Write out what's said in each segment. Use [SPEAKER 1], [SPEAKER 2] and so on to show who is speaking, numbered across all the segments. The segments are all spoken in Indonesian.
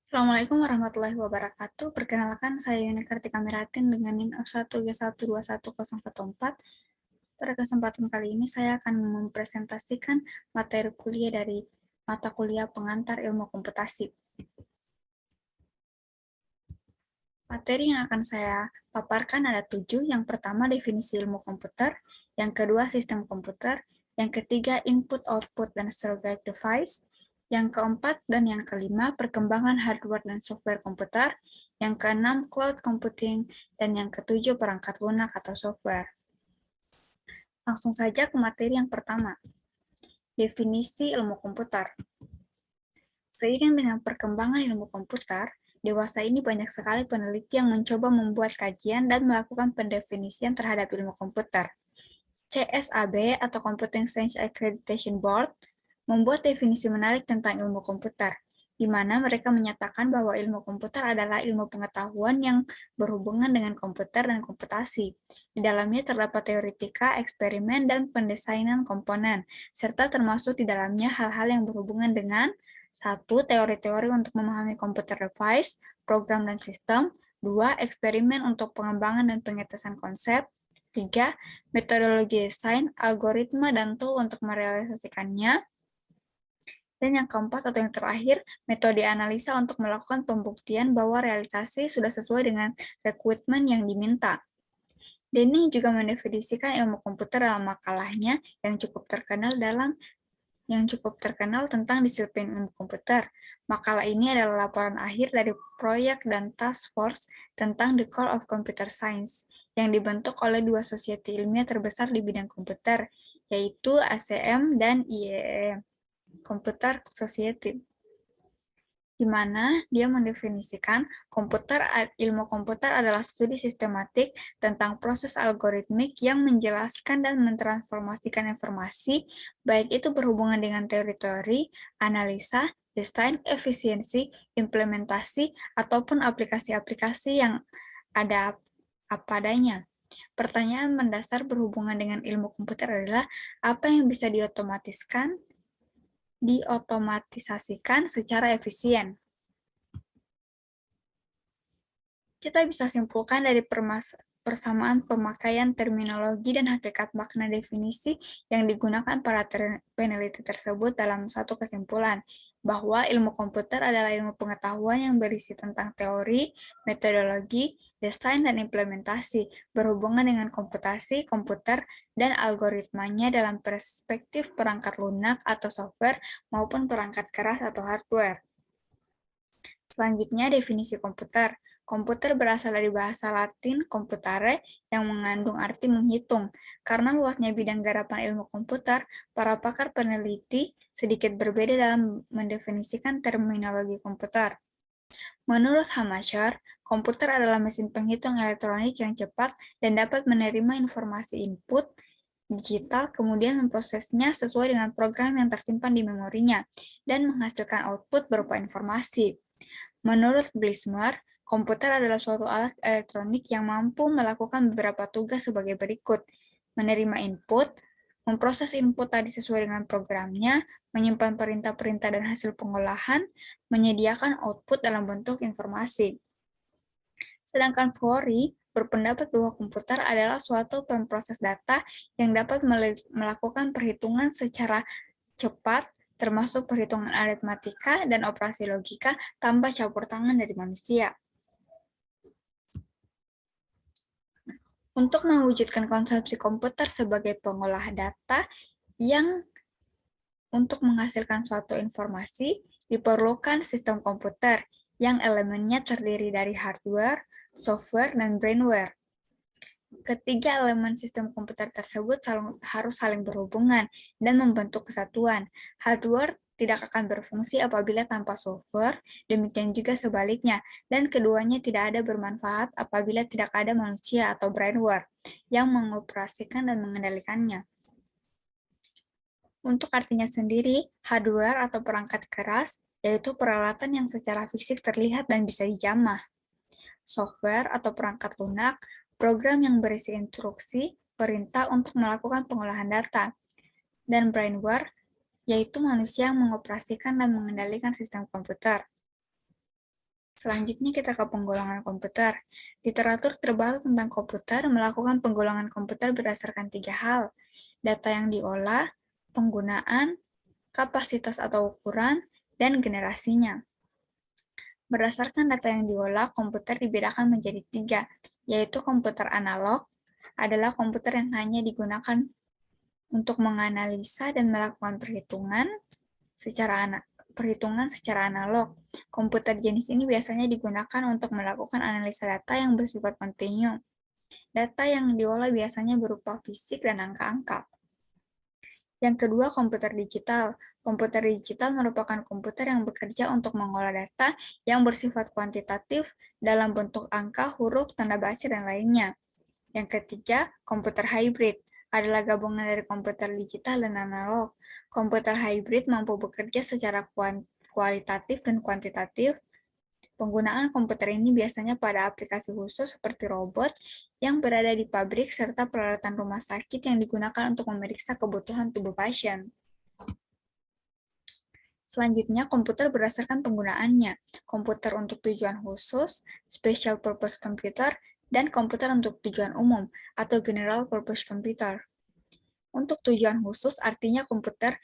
[SPEAKER 1] Assalamualaikum warahmatullahi wabarakatuh. Perkenalkan, saya Yuni Kartika Miratin dengan NIM F1G1211014. Pada kesempatan kali ini, saya akan mempresentasikan materi kuliah dari mata kuliah pengantar ilmu komputasi. Materi yang akan saya paparkan ada 7. Yang pertama, definisi ilmu komputer. Yang kedua, sistem komputer. Yang ketiga, input, output, dan surrogate device. Yang keempat dan yang kelima, perkembangan hardware dan software komputer. Yang keenam, cloud computing. Dan yang ketujuh, perangkat lunak atau software. Langsung saja ke materi yang pertama. Definisi ilmu komputer. Seiring dengan perkembangan ilmu komputer, dewasa ini banyak sekali peneliti yang mencoba membuat kajian dan melakukan pendefinisian terhadap ilmu komputer. CSAB atau Computing Science Accreditation Board membuat definisi menarik tentang ilmu komputer, di mana mereka menyatakan bahwa ilmu komputer adalah ilmu pengetahuan yang berhubungan dengan komputer dan komputasi. Di dalamnya terdapat teoretika, eksperimen, dan pendesainan komponen, serta termasuk di dalamnya hal-hal yang berhubungan dengan 1. Teori-teori untuk memahami komputer device, program dan sistem. 2. Eksperimen untuk pengembangan dan pengetesan konsep. 3. Metodologi desain, algoritma, dan tool untuk merealisasikannya. Dan yang keempat atau yang terakhir, metode analisa untuk melakukan pembuktian bahwa realisasi sudah sesuai dengan requirement yang diminta. Denning juga mendefinisikan ilmu komputer dalam makalahnya yang cukup terkenal tentang disiplin ilmu komputer. Makalah ini adalah laporan akhir dari proyek dan task force tentang The Core of Computer Science yang dibentuk oleh 2 society ilmiah terbesar di bidang komputer, yaitu ACM dan IEEE, Computer Society, di mana dia mendefinisikan ilmu komputer adalah studi sistematik tentang proses algoritmik yang menjelaskan dan mentransformasikan informasi, baik itu berhubungan dengan teori-teori, analisa, desain, efisiensi, implementasi, ataupun aplikasi-aplikasi yang ada apa adanya. Pertanyaan mendasar berhubungan dengan ilmu komputer adalah apa yang bisa diotomatisasikan secara efisien. Kita bisa simpulkan dari persamaan pemakaian terminologi dan hakikat makna definisi yang digunakan para peneliti tersebut dalam satu kesimpulan, bahwa ilmu komputer adalah ilmu pengetahuan yang berisi tentang teori, metodologi, desain, dan implementasi, berhubungan dengan komputasi, komputer, dan algoritmanya dalam perspektif perangkat lunak atau software maupun perangkat keras atau hardware. Selanjutnya, definisi komputer. Komputer berasal dari bahasa Latin computare yang mengandung arti menghitung. Karena luasnya bidang garapan ilmu komputer, para pakar peneliti sedikit berbeda dalam mendefinisikan terminologi komputer. Menurut Hamacher, komputer adalah mesin penghitung elektronik yang cepat dan dapat menerima informasi input digital, kemudian memprosesnya sesuai dengan program yang tersimpan di memorinya, dan menghasilkan output berupa informasi. Menurut Glismer, komputer adalah suatu alat elektronik yang mampu melakukan beberapa tugas sebagai berikut: menerima input, memproses input tadi sesuai dengan programnya, menyimpan perintah-perintah dan hasil pengolahan, menyediakan output dalam bentuk informasi. Sedangkan Fori berpendapat bahwa komputer adalah suatu pemproses data yang dapat melakukan perhitungan secara cepat, termasuk perhitungan aritmatika dan operasi logika tanpa campur tangan dari manusia. Untuk mewujudkan konsepsi komputer sebagai pengolah data yang untuk menghasilkan suatu informasi, diperlukan sistem komputer yang elemennya terdiri dari hardware, software, dan brainware. Ketiga elemen sistem komputer tersebut harus saling berhubungan dan membentuk kesatuan. Hardware tidak akan berfungsi apabila tanpa software, demikian juga sebaliknya, dan keduanya tidak ada bermanfaat apabila tidak ada manusia atau brainware yang mengoperasikan dan mengendalikannya. Untuk artinya sendiri, hardware atau perangkat keras yaitu peralatan yang secara fisik terlihat dan bisa dijamah. Software atau perangkat lunak, program yang berisi instruksi, perintah untuk melakukan pengolahan data. Dan brainware, yaitu manusia yang mengoperasikan dan mengendalikan sistem komputer. Selanjutnya kita ke penggolongan komputer. Literatur terbaru tentang komputer melakukan penggolongan komputer berdasarkan 3 hal: data yang diolah, penggunaan, kapasitas atau ukuran, dan generasinya. Berdasarkan data yang diolah, komputer dibedakan menjadi 3, yaitu komputer analog adalah komputer yang hanya digunakan untuk menganalisa dan melakukan perhitungan secara analog. Komputer jenis ini biasanya digunakan untuk melakukan analisa data yang bersifat kontinu. Data yang diolah biasanya berupa fisik dan angka-angka. Yang kedua, komputer digital. Komputer digital merupakan komputer yang bekerja untuk mengolah data yang bersifat kuantitatif dalam bentuk angka, huruf, tanda baca, dan lainnya. Yang ketiga, komputer hybrid adalah gabungan dari komputer digital dan analog. Komputer hybrid mampu bekerja secara kualitatif dan kuantitatif. Penggunaan komputer ini biasanya pada aplikasi khusus seperti robot yang berada di pabrik serta peralatan rumah sakit yang digunakan untuk memeriksa kebutuhan tubuh pasien. Selanjutnya, komputer berdasarkan penggunaannya. Komputer untuk tujuan khusus, special purpose computer, dan komputer untuk tujuan umum atau general purpose computer. Untuk tujuan khusus artinya komputer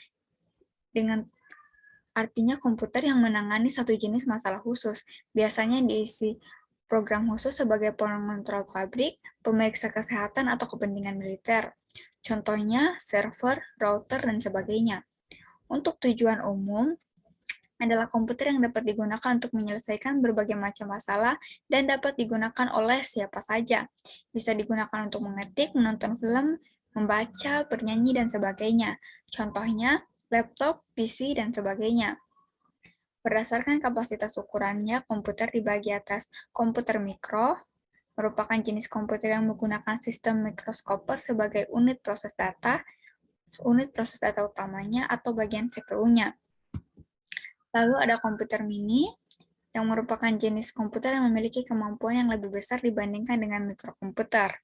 [SPEAKER 1] yang menangani satu jenis masalah khusus, biasanya diisi program khusus sebagai pengontrol pabrik, pemeriksa kesehatan, atau kepentingan militer. Contohnya, server, router, dan sebagainya. Untuk tujuan umum, adalah komputer yang dapat digunakan untuk menyelesaikan berbagai macam masalah dan dapat digunakan oleh siapa saja. Bisa digunakan untuk mengetik, menonton film, membaca, bernyanyi, dan sebagainya. Contohnya, laptop, PC, dan sebagainya. Berdasarkan kapasitas ukurannya, komputer dibagi atas komputer mikro, merupakan jenis komputer yang menggunakan sistem mikroskopus sebagai unit proses data utamanya atau bagian CPU-nya. Lalu ada komputer mini, yang merupakan jenis komputer yang memiliki kemampuan yang lebih besar dibandingkan dengan mikrokomputer.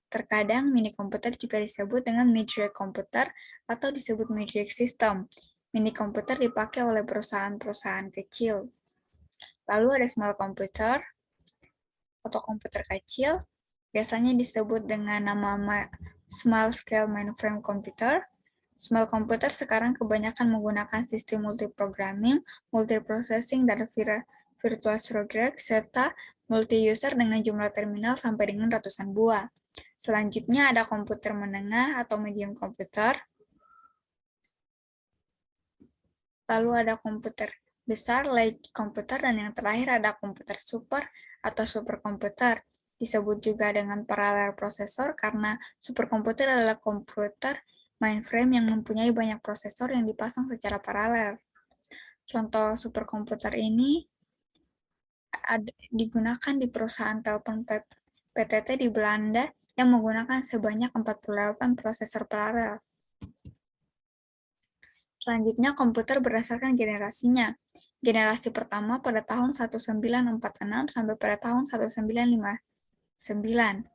[SPEAKER 1] Terkadang mini komputer juga disebut dengan mid-range komputer atau disebut mid-range system. Mini komputer dipakai oleh perusahaan-perusahaan kecil. Lalu ada small computer atau komputer kecil, biasanya disebut dengan nama small scale mainframe computer. Small computer sekarang kebanyakan menggunakan sistem multiprogramming, multiprocessing, dan virtual storage, serta multi-user dengan jumlah terminal sampai dengan ratusan buah. Selanjutnya ada komputer menengah atau medium computer. Lalu ada komputer besar, large computer, dan yang terakhir ada komputer super atau superkomputer. Disebut juga dengan parallel processor karena superkomputer adalah komputer mainframe yang mempunyai banyak prosesor yang dipasang secara paralel. Contoh superkomputer ini digunakan di perusahaan telepon PTT di Belanda yang menggunakan sebanyak 48 prosesor paralel. Selanjutnya, komputer berdasarkan generasinya. Generasi pertama pada tahun 1946 sampai pada tahun 1959.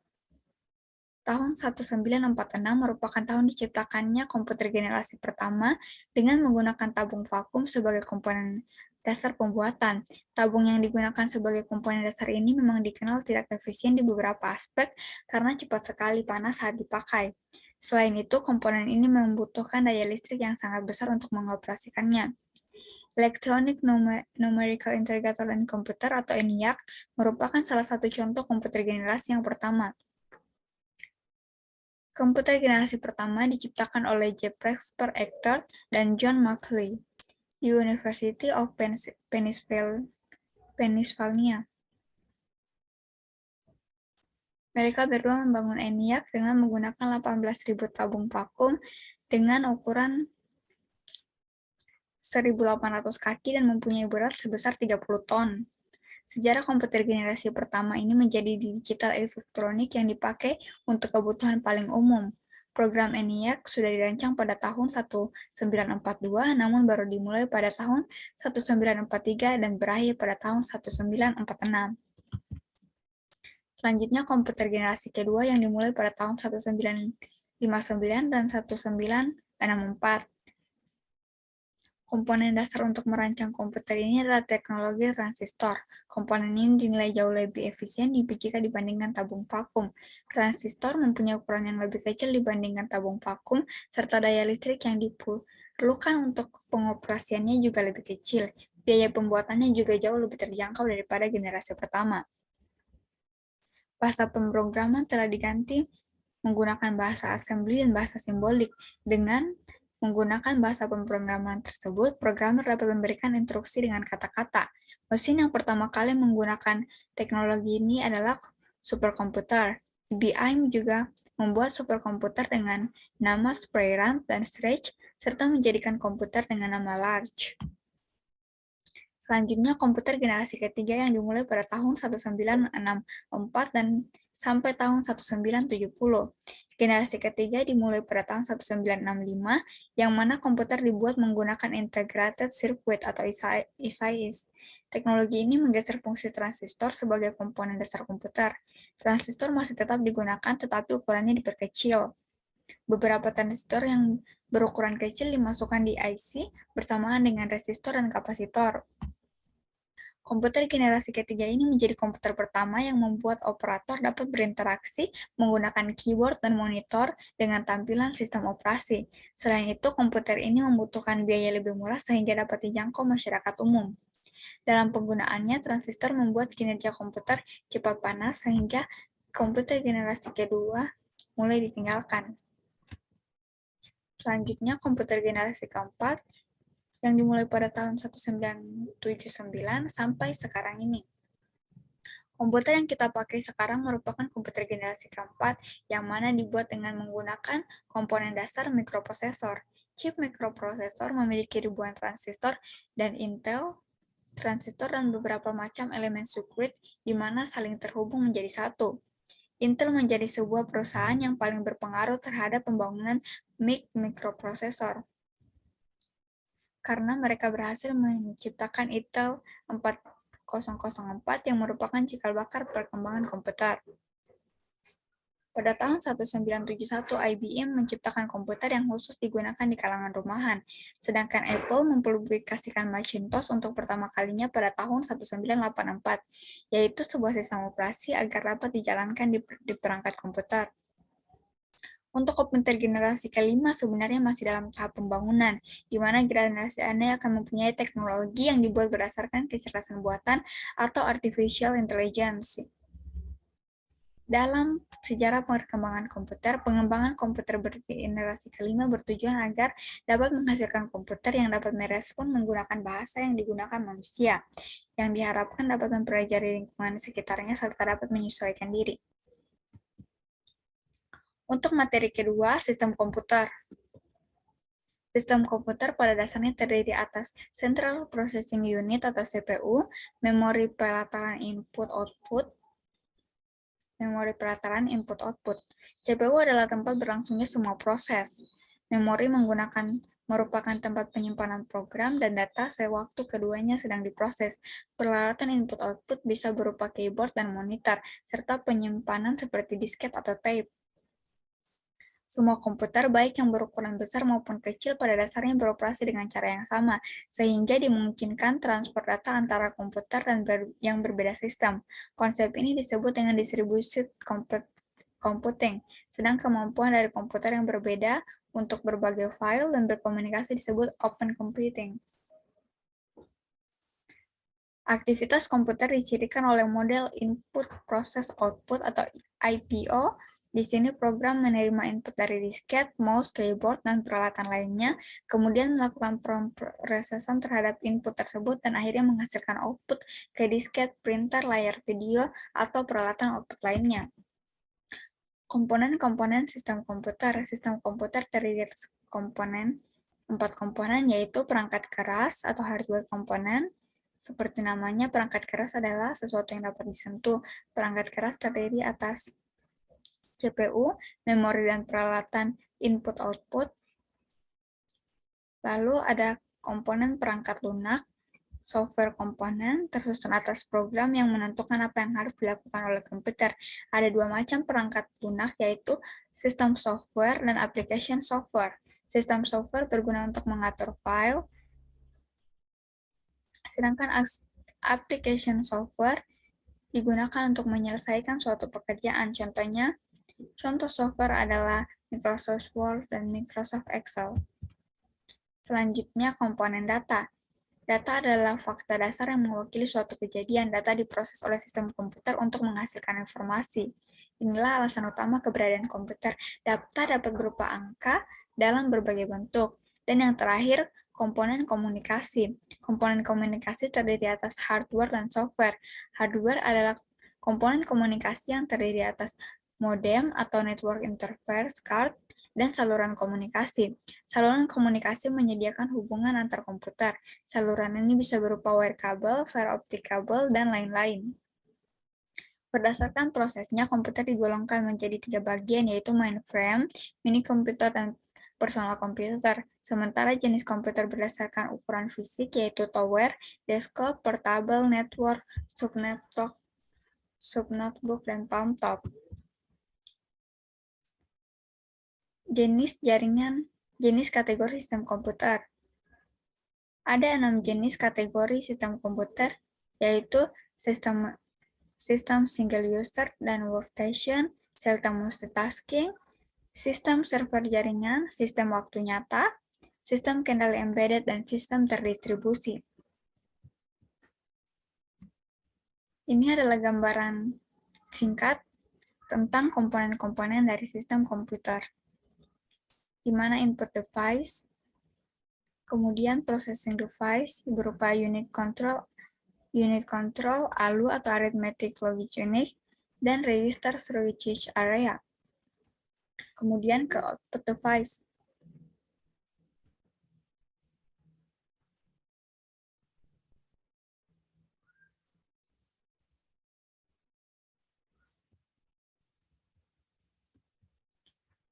[SPEAKER 1] Tahun 1946 merupakan tahun diciptakannya komputer generasi pertama dengan menggunakan tabung vakum sebagai komponen dasar pembuatan. Tabung yang digunakan sebagai komponen dasar ini memang dikenal tidak efisien di beberapa aspek karena cepat sekali panas saat dipakai. Selain itu, komponen ini membutuhkan daya listrik yang sangat besar untuk mengoperasikannya. Electronic Numerical Integrator and Computer atau ENIAC merupakan salah satu contoh komputer generasi yang pertama. Komputer generasi pertama diciptakan oleh J. Presper Actor dan John Macleay di University of Pennsylvania. Mereka berdua membangun ENIAC dengan menggunakan 18.000 tabung vakum dengan ukuran 1.800 kaki dan mempunyai berat sebesar 30 ton. Sejarah komputer generasi pertama ini menjadi digital elektronik yang dipakai untuk kebutuhan paling umum. Program ENIAC sudah dirancang pada tahun 1942, namun baru dimulai pada tahun 1943 dan berakhir pada tahun 1946. Selanjutnya, komputer generasi kedua yang dimulai pada tahun 1959 dan 1964. Komponen dasar untuk merancang komputer ini adalah teknologi transistor. Komponen ini dinilai jauh lebih efisien jika dibandingkan tabung vakum. Transistor mempunyai ukuran yang lebih kecil dibandingkan tabung vakum, serta daya listrik yang diperlukan untuk pengoperasiannya juga lebih kecil. Biaya pembuatannya juga jauh lebih terjangkau daripada generasi pertama. Bahasa pemrograman telah diganti menggunakan bahasa assembly dan bahasa simbolik. Dengan menggunakan bahasa pemrograman tersebut, programmer dapat memberikan instruksi dengan kata-kata. Mesin yang pertama kali menggunakan teknologi ini adalah superkomputer. IBM juga membuat superkomputer dengan nama Sprayran dan Stretch, serta menjadikan komputer dengan nama Large. Selanjutnya, komputer generasi ketiga yang dimulai pada tahun 1964 dan sampai tahun 1970. Generasi ketiga dimulai pada tahun 1965, yang mana komputer dibuat menggunakan Integrated Circuit atau ICIs. Teknologi ini menggeser fungsi transistor sebagai komponen dasar komputer. Transistor masih tetap digunakan, tetapi ukurannya diperkecil. Beberapa transistor yang berukuran kecil dimasukkan di IC bersamaan dengan resistor dan kapasitor. Komputer generasi ketiga ini menjadi komputer pertama yang membuat operator dapat berinteraksi menggunakan keyboard dan monitor dengan tampilan sistem operasi. Selain itu, komputer ini membutuhkan biaya lebih murah sehingga dapat dijangkau masyarakat umum. Dalam penggunaannya, transistor membuat kinerja komputer cepat panas sehingga komputer generasi kedua mulai ditinggalkan. Selanjutnya, komputer generasi keempat yang dimulai pada tahun 1979 sampai sekarang ini. Komputer yang kita pakai sekarang merupakan komputer generasi keempat, yang mana dibuat dengan menggunakan komponen dasar mikroprosesor. Chip mikroprosesor memiliki ribuan transistor dan Intel, transistor dan beberapa macam elemen sirkuit di mana saling terhubung menjadi satu. Intel menjadi sebuah perusahaan yang paling berpengaruh terhadap pembangunan mikroprosesor, karena mereka berhasil menciptakan Intel 4004 yang merupakan cikal bakal perkembangan komputer. Pada tahun 1971, IBM menciptakan komputer yang khusus digunakan di kalangan rumahan, sedangkan Apple mempublikasikan Macintosh untuk pertama kalinya pada tahun 1984, yaitu sebuah sistem operasi agar dapat dijalankan di perangkat komputer. Untuk komputer generasi kelima sebenarnya masih dalam tahap pembangunan, di mana generasi Anda akan mempunyai teknologi yang dibuat berdasarkan kecerdasan buatan atau artificial intelligence. Dalam sejarah perkembangan komputer, pengembangan komputer generasi kelima bertujuan agar dapat menghasilkan komputer yang dapat merespon menggunakan bahasa yang digunakan manusia, yang diharapkan dapat mempelajari lingkungan sekitarnya serta dapat menyesuaikan diri. Untuk materi kedua, sistem komputer. Sistem komputer pada dasarnya terdiri atas Central Processing Unit atau CPU, memori pelataran input-output, CPU adalah tempat berlangsungnya semua proses. Memori merupakan tempat penyimpanan program dan data sewaktu keduanya sedang diproses. Peralatan input-output bisa berupa keyboard dan monitor, serta penyimpanan seperti disket atau tape. Semua komputer, baik yang berukuran besar maupun kecil, pada dasarnya beroperasi dengan cara yang sama, sehingga dimungkinkan transfer data antara komputer yang berbeda sistem. Konsep ini disebut dengan distributed computing, sedang kemampuan dari komputer yang berbeda untuk berbagai file dan berkomunikasi disebut open computing. Aktivitas komputer dicirikan oleh model input process output atau IPO. Di sini program menerima input dari disket, mouse, keyboard, dan peralatan lainnya, kemudian melakukan pemrosesan terhadap input tersebut, dan akhirnya menghasilkan output ke disket, printer, layar video, atau peralatan output lainnya. Komponen-komponen sistem komputer. Sistem komputer terdiri atas empat komponen, yaitu perangkat keras atau hardware komponen. Seperti namanya, perangkat keras adalah sesuatu yang dapat disentuh. Perangkat keras terdiri atas CPU, memori dan peralatan input-output. Lalu ada komponen perangkat lunak, software komponen, tersusun atas program yang menentukan apa yang harus dilakukan oleh komputer. Ada dua macam perangkat lunak, yaitu sistem software dan application software. Sistem software berguna untuk mengatur file, sedangkan application software digunakan untuk menyelesaikan suatu pekerjaan. Contoh software adalah Microsoft Word dan Microsoft Excel. Selanjutnya, komponen data. Data adalah fakta dasar yang mewakili suatu kejadian. Data diproses oleh sistem komputer untuk menghasilkan informasi. Inilah alasan utama keberadaan komputer. Data dapat berupa angka dalam berbagai bentuk. Dan yang terakhir, komponen komunikasi. Komponen komunikasi terdiri atas hardware dan software. Hardware adalah komponen komunikasi yang terdiri atas modem atau network interface card, dan saluran komunikasi. Saluran komunikasi menyediakan hubungan antar komputer. Saluran ini bisa berupa wire kabel, fiber optic kabel, dan lain-lain. Berdasarkan prosesnya, komputer digolongkan menjadi 3 bagian, yaitu mainframe, mini komputer, dan personal komputer. Sementara jenis komputer berdasarkan ukuran fisik, yaitu tower, desktop, portable, network, subnotebook, dan palm top. Jenis kategori sistem komputer. Ada 6 jenis kategori sistem komputer, yaitu sistem single user dan workstation, sistem multitasking, sistem server jaringan, sistem waktu nyata, sistem kendali embedded, dan sistem terdistribusi. Ini adalah gambaran singkat tentang komponen-komponen dari sistem komputer, di mana input device, kemudian processing device berupa unit control, ALU atau arithmetic logic unit, dan register storage area. Kemudian ke output device.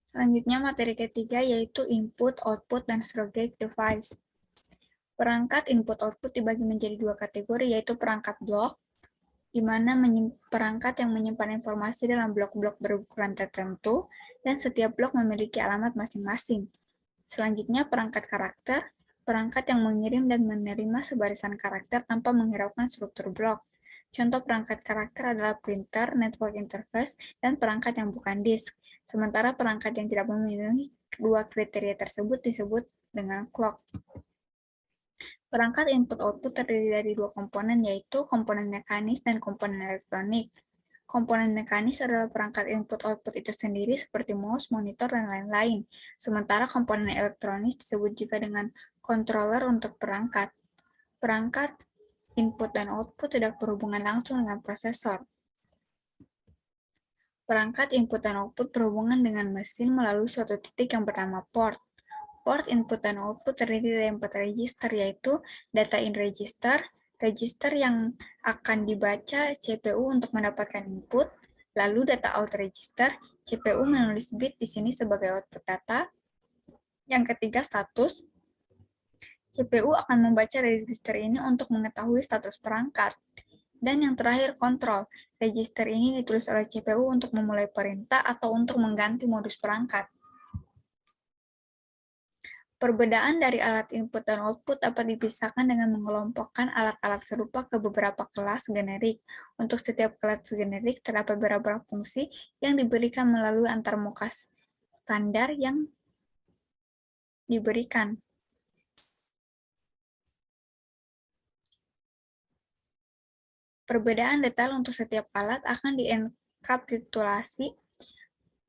[SPEAKER 1] Selanjutnya materi ketiga yaitu input, output, dan surrogate device. Perangkat input-output dibagi menjadi 2 kategori, yaitu perangkat blok, di mana perangkat yang menyimpan informasi dalam blok-blok berukuran tertentu, dan setiap blok memiliki alamat masing-masing. Selanjutnya perangkat karakter, perangkat yang mengirim dan menerima sebarisan karakter tanpa menghiraukan struktur blok. Contoh perangkat karakter adalah printer, network interface, dan perangkat yang bukan disk. Sementara perangkat yang tidak memenuhi kedua kriteria tersebut disebut dengan clock. Perangkat input-output terdiri dari 2 komponen, yaitu komponen mekanis dan komponen elektronik. Komponen mekanis adalah perangkat input-output itu sendiri seperti mouse, monitor, dan lain-lain. Sementara komponen elektronis disebut juga dengan controller untuk perangkat. Perangkat input dan output tidak berhubungan langsung dengan prosesor. Perangkat input dan output berhubungan dengan mesin melalui suatu titik yang bernama port. Port input dan output terdiri dari 4 register, yaitu data in register, register yang akan dibaca CPU untuk mendapatkan input, lalu data out register, CPU menulis bit di sini sebagai output data. Yang ketiga, status. CPU akan membaca register ini untuk mengetahui status perangkat. Dan yang terakhir, kontrol. Register ini ditulis oleh CPU untuk memulai perintah atau untuk mengganti modus perangkat. Perbedaan dari alat input dan output dapat dipisahkan dengan mengelompokkan alat-alat serupa ke beberapa kelas generik. Untuk setiap kelas generik terdapat beberapa fungsi yang diberikan melalui antarmuka standar yang diberikan. Perbedaan detail untuk setiap alat akan dienkapsulasi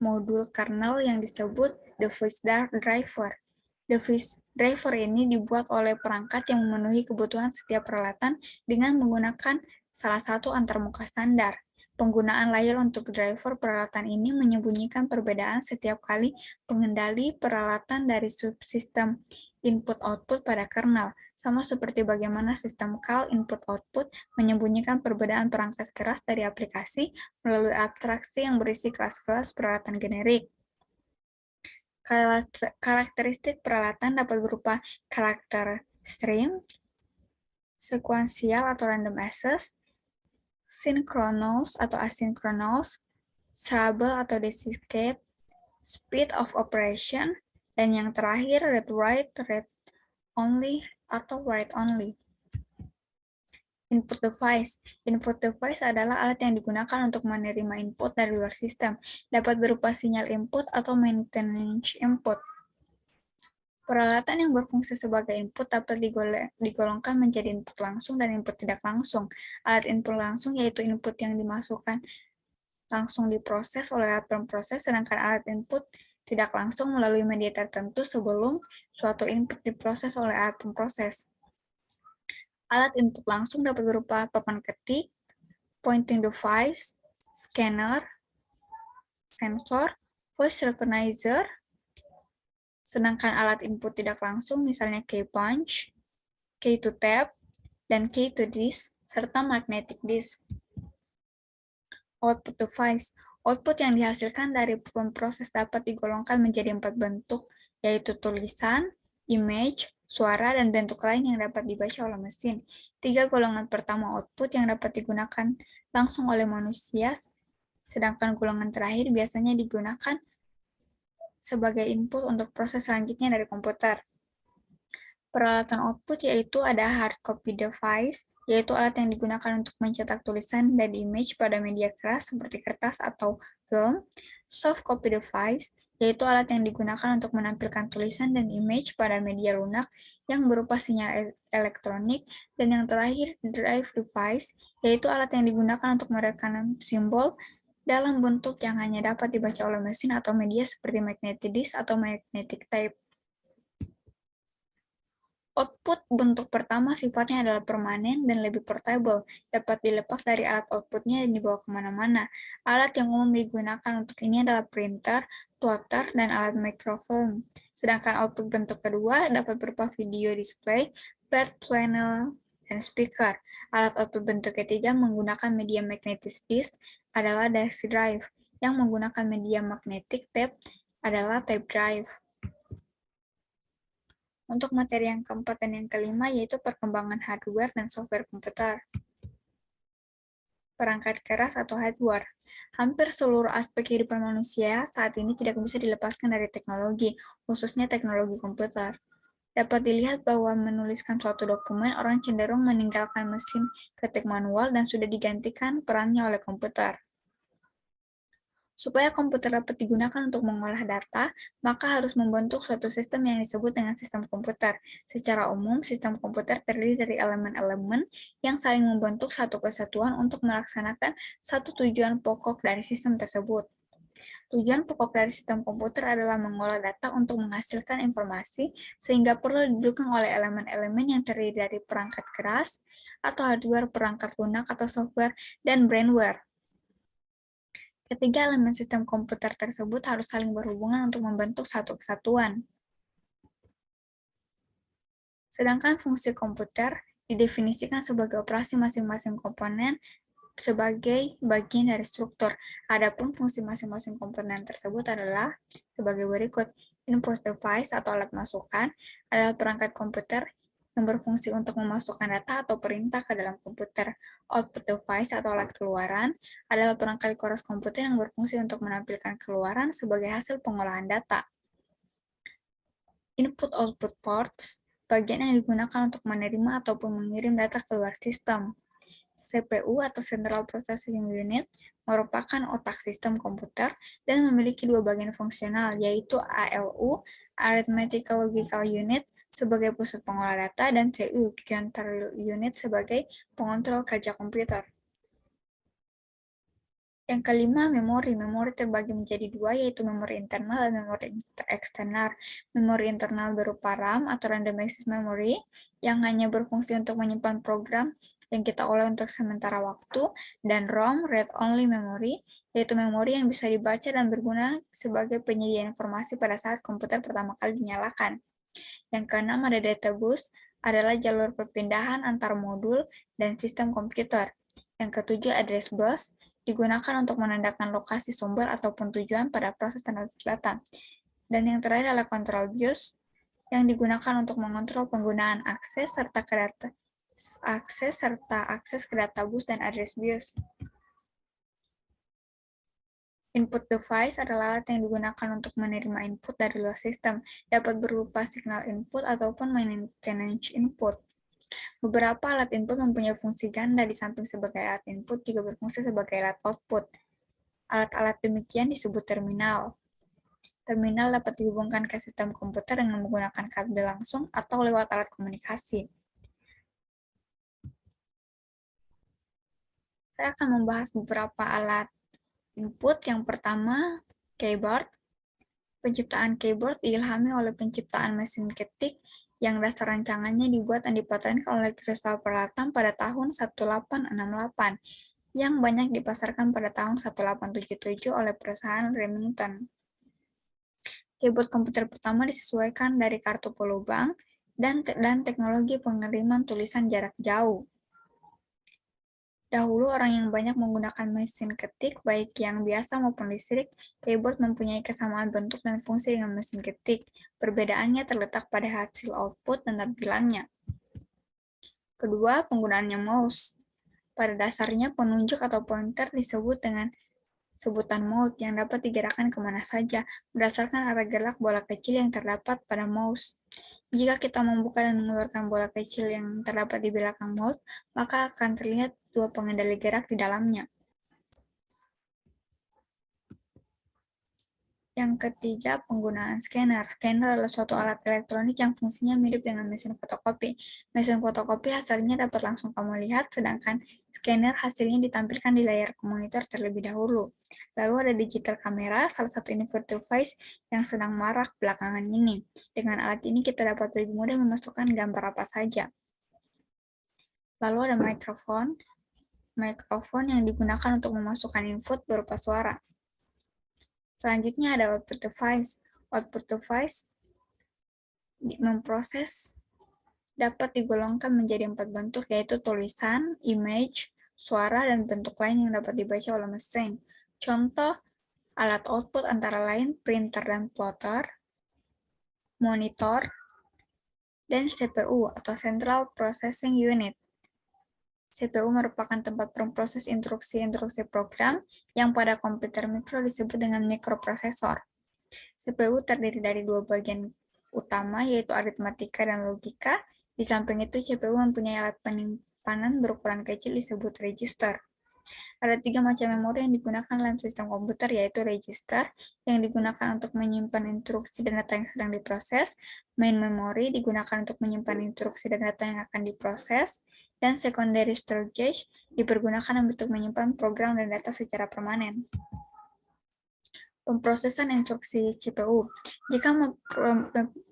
[SPEAKER 1] modul kernel yang disebut device driver. Device driver ini dibuat oleh perangkat yang memenuhi kebutuhan setiap peralatan dengan menggunakan salah satu antarmuka standar. Penggunaan layer untuk driver peralatan ini menyembunyikan perbedaan setiap kali pengendali peralatan dari subsistem input-output pada kernel, sama seperti bagaimana sistem CAL input-output menyembunyikan perbedaan perangkat keras dari aplikasi melalui abstraksi yang berisi kelas-kelas peralatan generik. Karakteristik peralatan dapat berupa karakter stream, sekuensial atau random access, synchronous atau asynchronous, stable atau desiccate, speed of operation, dan yang terakhir read-write, read-only, atau write-only. Input device. Input device adalah alat yang digunakan untuk menerima input dari luar sistem, dapat berupa sinyal input atau maintenance input. Peralatan yang berfungsi sebagai input dapat digolongkan menjadi input langsung dan input tidak langsung. Alat input langsung yaitu input yang dimasukkan langsung diproses oleh alat pemproses, sedangkan alat input tidak langsung melalui media tertentu sebelum suatu input diproses oleh alat pemproses. Alat input langsung dapat berupa papan ketik, pointing device, scanner, sensor, voice recognizer, sedangkan alat input tidak langsung misalnya key punch, key to tab, dan key to disk, serta magnetic disk. Output device. Output yang dihasilkan dari pemproses dapat digolongkan menjadi 4 bentuk, yaitu tulisan, image, suara, dan bentuk lain yang dapat dibaca oleh mesin. 3 golongan pertama output yang dapat digunakan langsung oleh manusia, sedangkan golongan terakhir biasanya digunakan sebagai input untuk proses selanjutnya dari komputer. Peralatan output yaitu ada hard copy device, yaitu alat yang digunakan untuk mencetak tulisan dan image pada media keras seperti kertas atau film. Soft copy device, yaitu alat yang digunakan untuk menampilkan tulisan dan image pada media lunak yang berupa sinyal elektronik. Dan yang terakhir, drive device, yaitu alat yang digunakan untuk merekam simbol dalam bentuk yang hanya dapat dibaca oleh mesin atau media seperti magnetic disk atau magnetic tape. Output bentuk pertama sifatnya adalah permanen dan lebih portable, dapat dilepas dari alat outputnya dan dibawa kemana-mana. Alat yang umum digunakan untuk ini adalah printer, plotter, dan alat microfilm. Sedangkan output bentuk kedua dapat berupa video display, flat panel, dan speaker. Alat output bentuk ketiga menggunakan media magnetic disk adalah disk drive, yang menggunakan media magnetic tape adalah tape drive. Untuk materi yang keempat dan yang kelima yaitu perkembangan hardware dan software komputer. Perangkat keras atau hardware. Hampir seluruh aspek kehidupan manusia saat ini tidak bisa dilepaskan dari teknologi, khususnya teknologi komputer. Dapat dilihat bahwa menuliskan suatu dokumen, orang cenderung meninggalkan mesin ketik manual dan sudah digantikan perannya oleh komputer. Supaya komputer dapat digunakan untuk mengolah data, maka harus membentuk suatu sistem yang disebut dengan sistem komputer. Secara umum, sistem komputer terdiri dari elemen-elemen yang saling membentuk satu kesatuan untuk melaksanakan satu tujuan pokok dari sistem tersebut. Tujuan pokok dari sistem komputer adalah mengolah data untuk menghasilkan informasi, sehingga perlu didukung oleh elemen-elemen yang terdiri dari perangkat keras atau hardware, perangkat lunak atau software, dan brainware. Ketiga elemen sistem komputer tersebut harus saling berhubungan untuk membentuk satu kesatuan. Sedangkan fungsi komputer didefinisikan sebagai operasi masing-masing komponen sebagai bagian dari struktur. Adapun fungsi masing-masing komponen tersebut adalah sebagai berikut. Input device atau alat masukan adalah perangkat komputer yang berfungsi untuk memasukkan data atau perintah ke dalam komputer. Output device atau alat keluaran adalah perangkat keras komputer yang berfungsi untuk menampilkan keluaran sebagai hasil pengolahan data. Input-output ports, bagian yang digunakan untuk menerima ataupun mengirim data keluar sistem. CPU atau Central Processing Unit merupakan otak sistem komputer dan memiliki dua bagian fungsional, yaitu ALU, Arithmetical Logical Unit, sebagai pusat pengolah data, dan CU, Control Unit, sebagai pengontrol kerja komputer. Yang kelima, memori. Memori terbagi menjadi dua, yaitu memori internal dan memori eksternal. Memori internal berupa RAM atau Random Access Memory, yang hanya berfungsi untuk menyimpan program yang kita olah untuk sementara waktu, dan ROM, Read Only Memory, yaitu memori yang bisa dibaca dan berguna sebagai penyedia informasi pada saat komputer pertama kali dinyalakan. Yang keenam ada data bus, adalah jalur perpindahan antar modul dan sistem komputer. Yang ketujuh address bus, digunakan untuk menandakan lokasi sumber ataupun tujuan pada proses analisis data. Dan yang terakhir adalah control bus, yang digunakan untuk mengontrol penggunaan akses serta akses ke data bus dan address bus. Input device adalah alat yang digunakan untuk menerima input dari luar sistem, dapat berupa signal input ataupun maintenance input. Beberapa alat input mempunyai fungsi ganda di samping sebagai alat input juga berfungsi sebagai alat output. Alat-alat demikian disebut terminal. Terminal dapat dihubungkan ke sistem komputer dengan menggunakan kabel langsung atau lewat alat komunikasi. Saya akan membahas beberapa alat input. Yang pertama, keyboard. Penciptaan keyboard diilhami oleh penciptaan mesin ketik yang dasar rancangannya dibuat dan dipatenkan oleh Crystal Peralatan pada tahun 1868, yang banyak dipasarkan pada tahun 1877 oleh perusahaan Remington. Keyboard komputer pertama disesuaikan dari kartu pelubang dan teknologi pengiriman tulisan jarak jauh. Dahulu orang yang banyak menggunakan mesin ketik, baik yang biasa maupun listrik, keyboard mempunyai kesamaan bentuk dan fungsi dengan mesin ketik. Perbedaannya terletak pada hasil output dan tampilannya. Kedua, penggunaannya mouse. Pada dasarnya, penunjuk atau pointer disebut dengan sebutan mouse yang dapat digerakkan kemana saja, berdasarkan arah gerak bola kecil yang terdapat pada mouse. Jika kita membuka dan mengeluarkan bola kecil yang terdapat di belakang mouse, maka akan terlihat dua pengendali gerak di dalamnya. Yang ketiga, penggunaan scanner. Scanner adalah suatu alat elektronik yang fungsinya mirip dengan mesin fotokopi. Mesin fotokopi hasilnya dapat langsung kamu lihat, sedangkan scanner hasilnya ditampilkan di layar monitor terlebih dahulu. Lalu ada digital camera, salah satu input device yang sedang marak belakangan ini. Dengan alat ini kita dapat lebih mudah memasukkan gambar apa saja. Lalu ada mikrofon. Mikrofon yang digunakan untuk memasukkan input berupa suara. Selanjutnya ada output device. Output device memproses dapat digolongkan menjadi 4 bentuk, yaitu tulisan, image, suara, dan bentuk lain yang dapat dibaca oleh mesin. Contoh alat output antara lain printer dan plotter, monitor, dan CPU atau Central Processing Unit. CPU merupakan tempat memproses instruksi-instruksi program yang pada komputer mikro disebut dengan mikroprosesor. CPU terdiri dari dua bagian utama, yaitu aritmatika dan logika. Di samping itu, CPU mempunyai alat penyimpanan berukuran kecil disebut register. Ada 3 macam memori yang digunakan dalam sistem komputer, yaitu register, yang digunakan untuk menyimpan instruksi dan data yang sedang diproses, main memory, digunakan untuk menyimpan instruksi dan data yang akan diproses, dan secondary storage, dipergunakan untuk menyimpan program dan data secara permanen. Pemrosesan instruksi CPU. Jika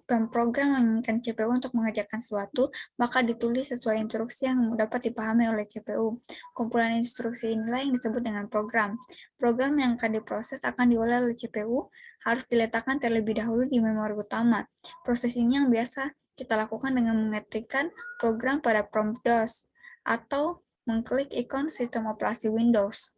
[SPEAKER 1] pemrogram menginginkan CPU untuk mengerjakan sesuatu, maka ditulis sesuai instruksi yang dapat dipahami oleh CPU. Kumpulan instruksi inilah yang disebut dengan program. Program yang akan diproses akan diolah oleh CPU, harus diletakkan terlebih dahulu di memori utama. Proses ini yang biasa kita lakukan dengan mengetikkan program pada prompt DOS atau mengklik ikon sistem operasi Windows.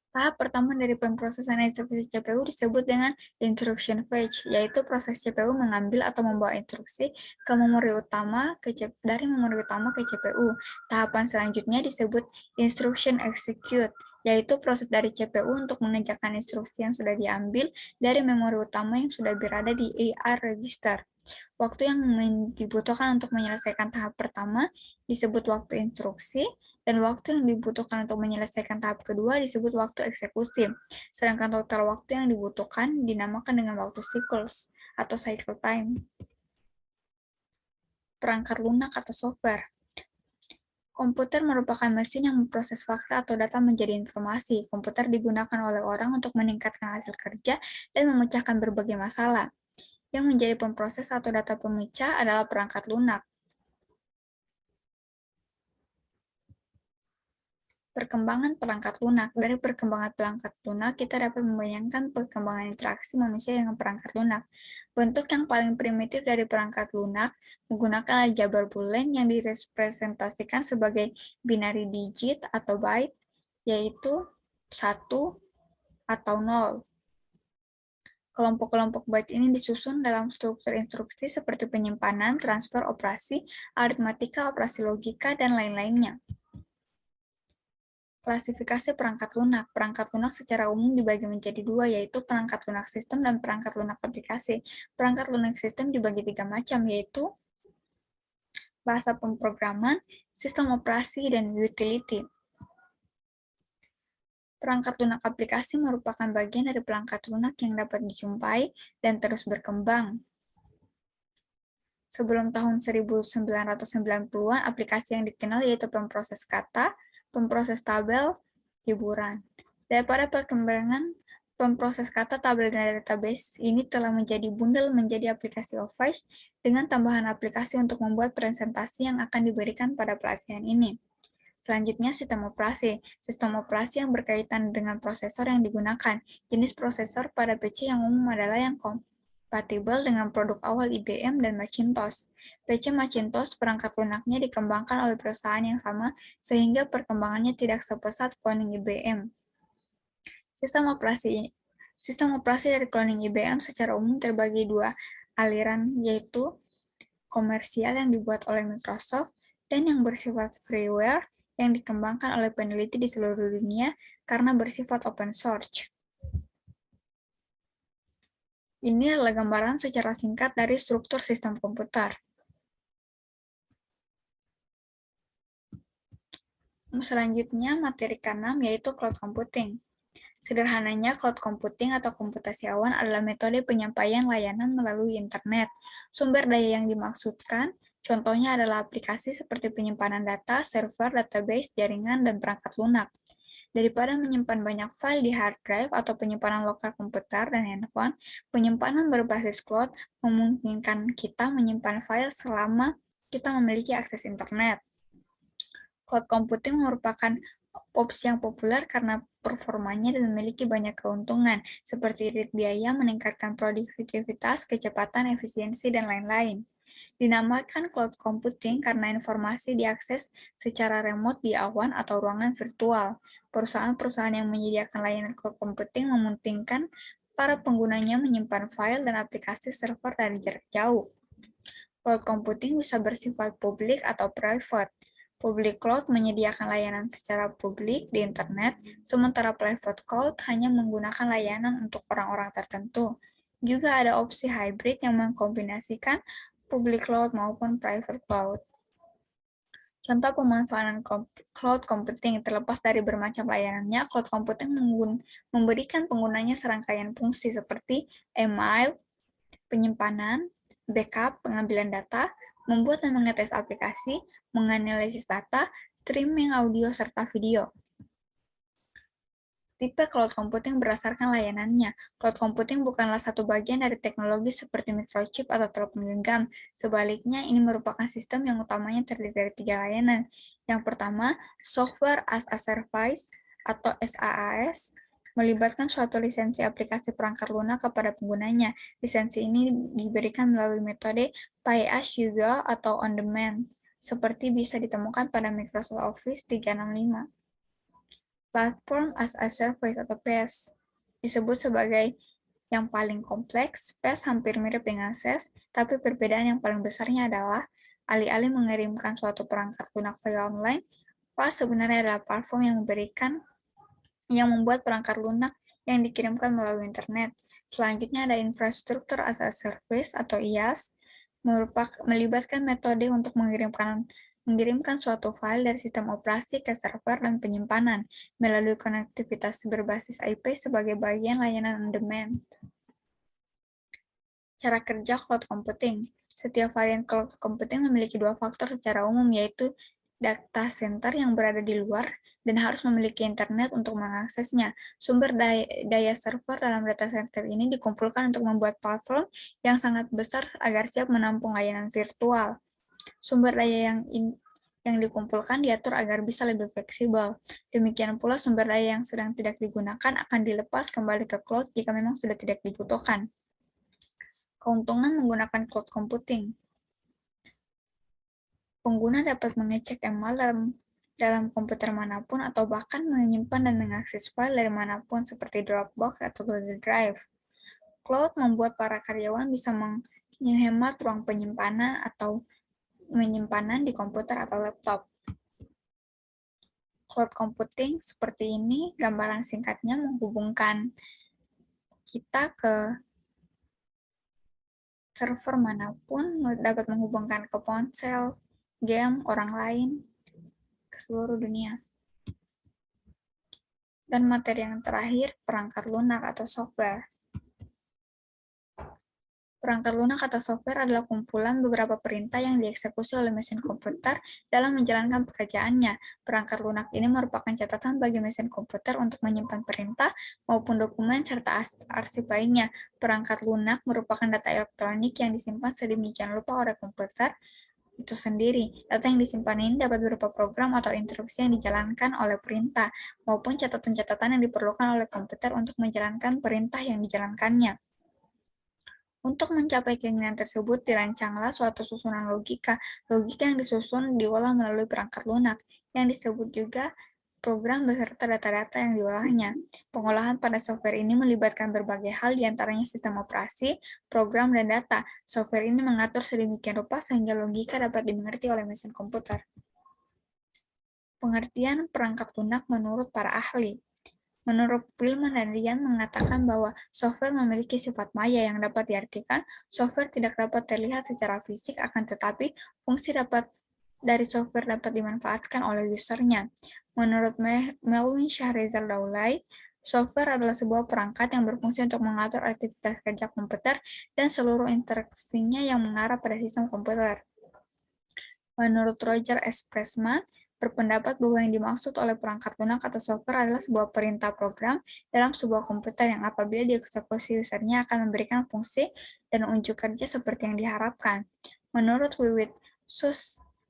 [SPEAKER 1] Tahap pertama dari pemrosesan instruksi CPU disebut dengan instruction fetch, yaitu proses CPU mengambil atau membawa instruksi ke memori utama dari memori utama ke CPU. Tahapan selanjutnya disebut instruction execute, yaitu proses dari CPU untuk mengerjakan instruksi yang sudah diambil dari memori utama yang sudah berada di AR register. Waktu yang dibutuhkan untuk menyelesaikan tahap pertama disebut waktu instruksi, dan waktu yang dibutuhkan untuk menyelesaikan tahap kedua disebut waktu eksekusi. Sedangkan total waktu yang dibutuhkan dinamakan dengan waktu cycles atau cycle time. Perangkat lunak atau software. Komputer merupakan mesin yang memproses fakta atau data menjadi informasi. Komputer digunakan oleh orang untuk meningkatkan hasil kerja dan memecahkan berbagai masalah. Yang menjadi pemproses atau data pemecah adalah perangkat lunak. Perkembangan perangkat lunak. Dari perkembangan perangkat lunak, kita dapat membayangkan perkembangan interaksi manusia dengan perangkat lunak. Bentuk yang paling primitif dari perangkat lunak menggunakan aljabar Boolean yang direpresentasikan sebagai binary digit atau byte, yaitu 1 atau 0. Kelompok-kelompok byte ini disusun dalam struktur instruksi seperti penyimpanan, transfer operasi, aritmatika, operasi logika, dan lain-lainnya. Klasifikasi perangkat lunak. Perangkat lunak secara umum dibagi menjadi dua, yaitu perangkat lunak sistem dan perangkat lunak aplikasi. Perangkat lunak sistem dibagi 3 macam, yaitu bahasa pemrograman, sistem operasi, dan utility. Perangkat lunak aplikasi merupakan bagian dari perangkat lunak yang dapat dijumpai dan terus berkembang. Sebelum tahun 1990-an, aplikasi yang dikenal yaitu pemproses kata, pemproses tabel, hiburan. Daripada perkembangan pemproses kata, tabel, dan database ini telah menjadi bundel menjadi aplikasi Office dengan tambahan aplikasi untuk membuat presentasi yang akan diberikan pada pelatihan ini. Selanjutnya, sistem operasi. Sistem operasi yang berkaitan dengan prosesor yang digunakan. Jenis prosesor pada PC yang umum adalah yang kompatibel dengan produk awal IBM dan Macintosh. PC Macintosh perangkat lunaknya dikembangkan oleh perusahaan yang sama, sehingga perkembangannya tidak sepesat cloning IBM. Sistem operasi dari cloning IBM secara umum terbagi dua aliran, yaitu komersial yang dibuat oleh Microsoft dan yang bersifat freeware yang dikembangkan oleh peneliti di seluruh dunia karena bersifat open source. Ini adalah gambaran secara singkat dari struktur sistem komputer. Selanjutnya, materi ke-6 yaitu cloud computing. Sederhananya, cloud computing atau komputasi awan adalah metode penyampaian layanan melalui internet. Sumber daya yang dimaksudkan, contohnya adalah aplikasi seperti penyimpanan data, server, database, jaringan, dan perangkat lunak. Daripada menyimpan banyak file di hard drive atau penyimpanan lokal komputer dan handphone, penyimpanan berbasis cloud memungkinkan kita menyimpan file selama kita memiliki akses internet. Cloud computing merupakan opsi yang populer karena performanya dan memiliki banyak keuntungan, seperti irit biaya, meningkatkan produktivitas, kecepatan, efisiensi, dan lain-lain. Dinamakan cloud computing karena informasi diakses secara remote di awan atau ruangan virtual. Perusahaan-perusahaan yang menyediakan layanan cloud computing memungkinkan para penggunanya menyimpan file dan aplikasi server dari jarak jauh. Cloud computing bisa bersifat publik atau private. Public cloud menyediakan layanan secara publik di internet, sementara private cloud hanya menggunakan layanan untuk orang-orang tertentu. Juga ada opsi hybrid yang mengkombinasikan public cloud maupun private cloud. Contoh pemanfaatan cloud computing terlepas dari bermacam layanannya, cloud computing memberikan penggunanya serangkaian fungsi seperti email, penyimpanan, backup, pengambilan data, membuat dan mengetes aplikasi, menganalisis data, streaming audio, serta video. Tipe cloud computing berdasarkan layanannya. Cloud computing bukanlah satu bagian dari teknologi seperti microchip atau telepon genggam. Sebaliknya, ini merupakan sistem yang utamanya terdiri dari 3 layanan. Yang pertama, Software as a Service atau SaaS, melibatkan suatu lisensi aplikasi perangkat lunak kepada penggunanya. Lisensi ini diberikan melalui metode pay as you go atau on demand, seperti bisa ditemukan pada Microsoft Office 365. Platform as a Service atau PaaS disebut sebagai yang paling kompleks. PaaS hampir mirip dengan SaaS, tapi perbedaan yang paling besarnya adalah alih-alih mengirimkan suatu perangkat lunak via online, PaaS sebenarnya adalah platform yang membuat perangkat lunak yang dikirimkan melalui internet. Selanjutnya ada Infrastructure as a Service atau IaaS, melibatkan metode untuk mengirimkan suatu file dari sistem operasi ke server dan penyimpanan melalui konektivitas berbasis IP sebagai bagian layanan on demand. Cara kerja cloud computing. Setiap varian cloud computing memiliki dua faktor secara umum, yaitu data center yang berada di luar dan harus memiliki internet untuk mengaksesnya. Sumber daya server dalam data center ini dikumpulkan untuk membuat platform yang sangat besar agar siap menampung layanan virtual. Sumber daya yang dikumpulkan diatur agar bisa lebih fleksibel. Demikian pula sumber daya yang sedang tidak digunakan akan dilepas kembali ke cloud jika memang sudah tidak dibutuhkan. Keuntungan menggunakan cloud computing. Pengguna dapat mengecek email dalam komputer manapun atau bahkan menyimpan dan mengakses file dari manapun seperti Dropbox atau Google Drive. Cloud membuat para karyawan bisa menghemat ruang penyimpanan di komputer atau laptop. Cloud computing seperti ini, gambaran singkatnya menghubungkan kita ke server manapun, dapat menghubungkan ke ponsel, game, orang lain, ke seluruh dunia. Dan materi yang terakhir, perangkat lunak atau software. Perangkat lunak atau software adalah kumpulan beberapa perintah yang dieksekusi oleh mesin komputer dalam menjalankan pekerjaannya. Perangkat lunak ini merupakan catatan bagi mesin komputer untuk menyimpan perintah maupun dokumen serta arsip lainnya. Perangkat lunak merupakan data elektronik yang disimpan sedemikian rupa oleh komputer itu sendiri. Data yang disimpan ini dapat berupa program atau instruksi yang dijalankan oleh perintah, maupun catatan-catatan yang diperlukan oleh komputer untuk menjalankan perintah yang dijalankannya. Untuk mencapai keinginan tersebut, dirancanglah suatu susunan logika. Logika yang disusun diolah melalui perangkat lunak, yang disebut juga program beserta data-data yang diolahnya. Pengolahan pada software ini melibatkan berbagai hal, diantaranya sistem operasi, program, dan data. Software ini mengatur sedemikian rupa sehingga logika dapat dimengerti oleh mesin komputer. Pengertian perangkat lunak menurut para ahli. Menurut Willman dan Ryan mengatakan bahwa software memiliki sifat maya yang dapat diartikan software tidak dapat terlihat secara fisik, akan tetapi fungsi dari software dapat dimanfaatkan oleh usernya. Menurut Melvin Shahrizal Daulay, software adalah sebuah perangkat yang berfungsi untuk mengatur aktivitas kerja komputer dan seluruh interaksinya yang mengarah pada sistem komputer. Menurut Roger S. Pressman, berpendapat bahwa yang dimaksud oleh perangkat lunak atau software adalah sebuah perintah program dalam sebuah komputer yang apabila dieksekusi usernya akan memberikan fungsi dan unjuk kerja seperti yang diharapkan. Menurut Wiwit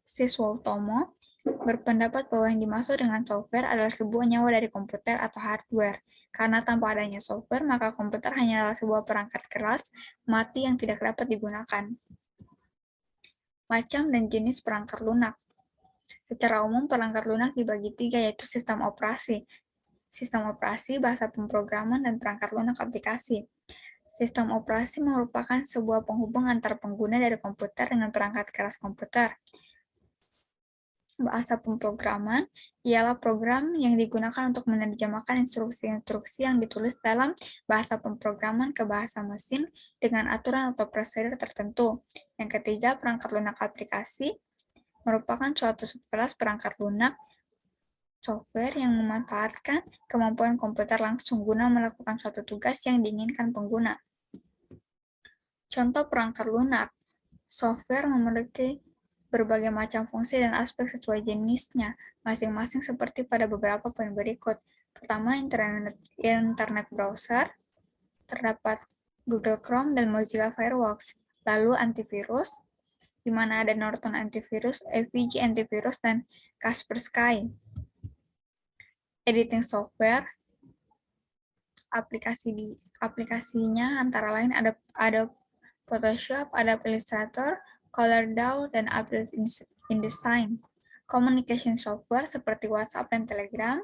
[SPEAKER 1] Siswaltomo, berpendapat bahwa yang dimaksud dengan software adalah sebuah nyawa dari komputer atau hardware. Karena tanpa adanya software, maka komputer hanyalah sebuah perangkat keras mati yang tidak dapat digunakan. Macam dan jenis perangkat lunak. Secara umum, perangkat lunak dibagi tiga, yaitu sistem operasi, bahasa pemrograman, dan perangkat lunak aplikasi. Sistem operasi merupakan sebuah penghubung antar pengguna dari komputer dengan perangkat keras komputer. Bahasa pemrograman ialah program yang digunakan untuk menerjemahkan instruksi-instruksi yang ditulis dalam bahasa pemrograman ke bahasa mesin dengan aturan atau prosedur tertentu. Yang ketiga, perangkat lunak aplikasi merupakan suatu subkelas perangkat lunak software yang memanfaatkan kemampuan komputer langsung guna melakukan suatu tugas yang diinginkan pengguna. Contoh perangkat lunak. Software memiliki berbagai macam fungsi dan aspek sesuai jenisnya, masing-masing seperti pada beberapa poin berikut. Pertama, internet browser, terdapat Google Chrome dan Mozilla Firefox. Lalu antivirus, di mana ada Norton Antivirus, AVG Antivirus, dan Kaspersky. Editing software, aplikasinya antara lain ada Photoshop, Adobe Illustrator, ColorDAW, dan Adobe InDesign. Communication software seperti WhatsApp dan Telegram,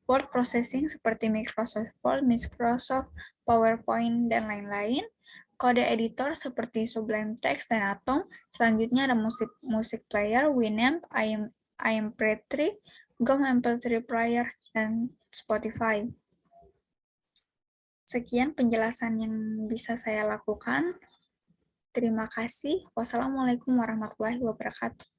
[SPEAKER 1] word processing seperti Microsoft Word, Microsoft PowerPoint, dan lain-lain. Kode editor seperti Sublime Text dan Atom. Selanjutnya ada music player, Winamp, MP3, GOM MP3 player, dan Spotify. Sekian penjelasan yang bisa saya lakukan. Terima kasih. Wassalamualaikum warahmatullahi wabarakatuh.